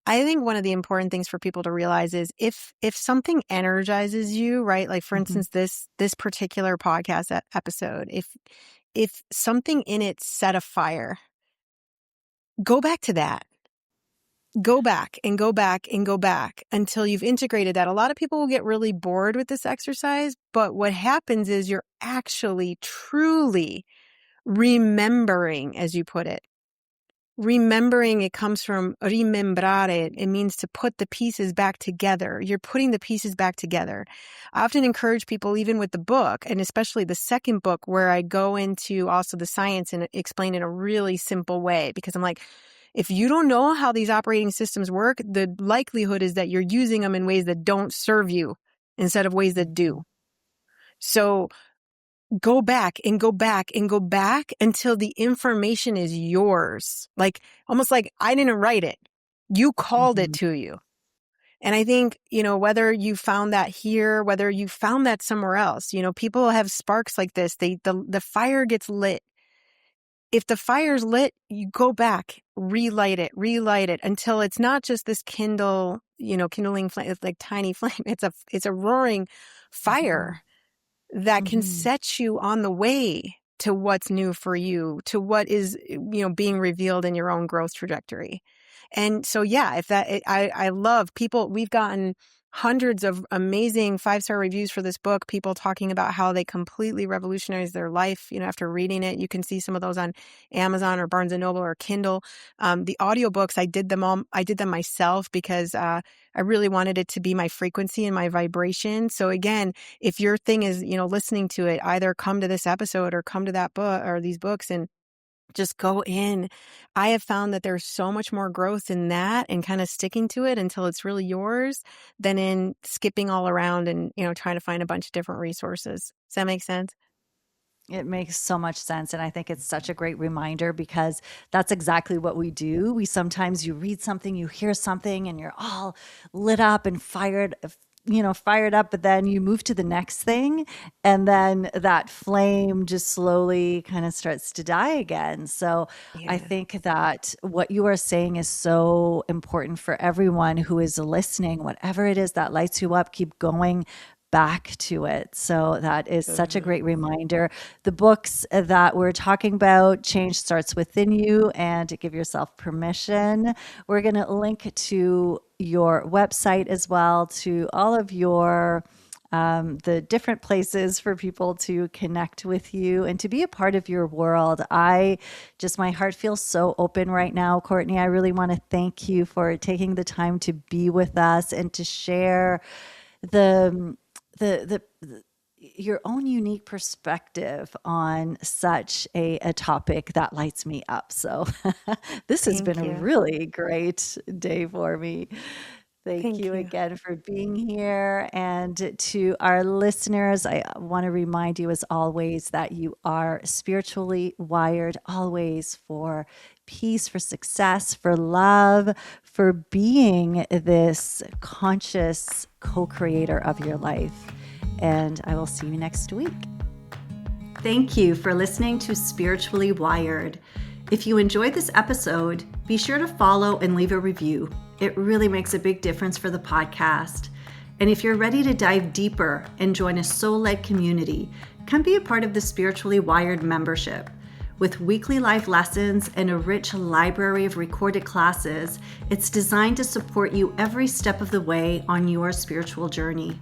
I think one of the important things for people to realize is if something energizes you, right? Like for Mhm. instance, this particular podcast episode, if something in it set a fire, go back to that. Go back and go back and go back until you've integrated that. A lot of people will get really bored with this exercise, but what happens is you're actually truly remembering, as you put it. Remembering, it comes from rimembrare. It means to put the pieces back together. You're putting the pieces back together. I often encourage people, even with the book, and especially the second book, where I go into also the science and explain in a really simple way, because I'm like, if you don't know how these operating systems work, the likelihood is that you're using them in ways that don't serve you instead of ways that do. So go back and go back and go back until the information is yours. Like almost like I didn't write it. You called it Mhm. to you. And I think, whether you found that here, whether you found that somewhere else, people have sparks like this. The fire gets lit. If the fire's lit, you go back, relight it until it's not just this kindling flame. It's like tiny flame. It's a roaring fire Mhm. that can Mhm. set you on the way to what's new for you, to what is, being revealed in your own growth trajectory. And so, yeah, I love people. We've gotten hundreds of amazing 5-star reviews for this book, people talking about how they completely revolutionized their life, after reading it. You can see some of those on Amazon or Barnes and Noble or Kindle. The audiobooks, I did them myself because, I really wanted it to be my frequency and my vibration. So again, if your thing is, listening to it, either come to this episode or come to that book or these books and just go in. I have found that there's so much more growth in that and kind of sticking to it until it's really yours than in skipping all around and, trying to find a bunch of different resources. Does that make sense? It makes so much sense. And I think it's such a great reminder because that's exactly what we do. Sometimes you read something, you hear something, and you're all lit up and fired up, but then you move to the next thing. And then that flame just slowly kind of starts to die again. So I Yeah, think that what you are saying is so important for everyone who is listening. Whatever it is that lights you up, keep going back to it. So that is such a totally. great reminder. The books that we're talking about, Change Starts Within You and Give Yourself Permission. We're going to link to your website as well, to all of your the different places for people to connect with you and to be a part of your world. My heart feels so open right now, Cortney. I really want to thank you for taking the time to be with us and to share the your own unique perspective on such a topic that lights me up. So this has been Thank a you. really great day for me. Thank Thank you you. again for being here. And to our listeners, I want to remind you, as always, that you are spiritually wired always for peace, for success, for love, for being this conscious co creator of your life. And I will see you next week. Thank you for listening to Spiritually Wired. If you enjoyed this episode, be sure to follow and leave a review. It really makes a big difference for the podcast. And if you're ready to dive deeper and join a soul-led community, come be a part of the Spiritually Wired membership. With weekly live lessons and a rich library of recorded classes, it's designed to support you every step of the way on your spiritual journey.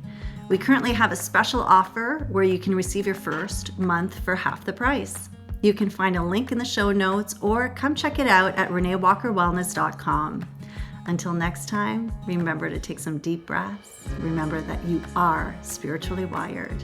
We currently have a special offer where you can receive your first month for half the price. You can find a link in the show notes or come check it out at reneewalkerwellness.com. Until next time, remember to take some deep breaths. Remember that you are spiritually wired.